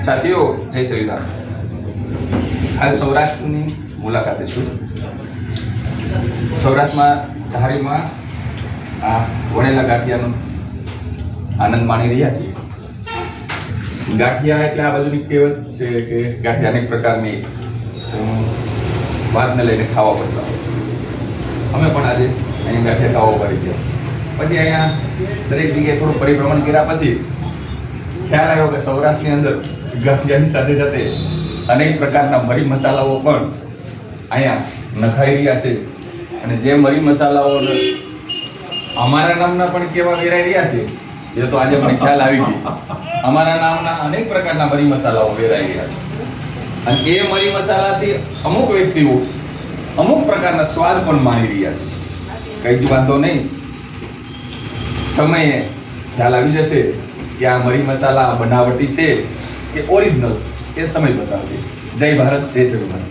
સાથીઓ, જય શ્રી રામ. હાલ સૌરાષ્ટ્રની મુલાકાતે છું. સૌરાષ્ટ્રમાં ધારીમાં આ વણેલા ગાંઠિયાનો આનંદ માણી રહ્યા છીએ. ગાંઠિયા એટલે આ બાજુની કહેવત છે કે ગાંઠિયા અનેક પ્રકારની વાતને લઈને ખાવા પડતા હોય. અમે પણ આજે અહીંયા ગાંઠિયા ખાવા પડી ગયા. પછી અહીંયા દરેક જગ્યાએ થોડું પરિભ્રમણ કર્યા પછી ખ્યાલ આવ્યો કે સૌરાષ્ટ્રની અંદર ગાંઠિયાની સાથે સાથે અનેક પ્રકારના મરી મસાલાઓ પણ અહીંયા નખાઈ રહ્યા છે. અને જે મરી મસાલાઓ અમારા નામના પણ કેવા વેરાઈ રહ્યા છે એ તો આજે મને ખ્યાલ આવી ગઈ. અમારા નામના અનેક પ્રકારના મરી મસાલાઓ વેરાઈ રહ્યા છે. અને એ મરી મસાલાથી અમુક વ્યક્તિઓ અમુક પ્રકારના સ્વાદ પણ માણી રહ્યા છે. કઈ જ વાંધો નહીં, સમયે ખ્યાલ આવી જશે કે આ મરી મસાલા બનાવટી છે કે ઓરિજિનલ, એ સમય બતાવશે. જય ભારત, જય શ્રી ભારત.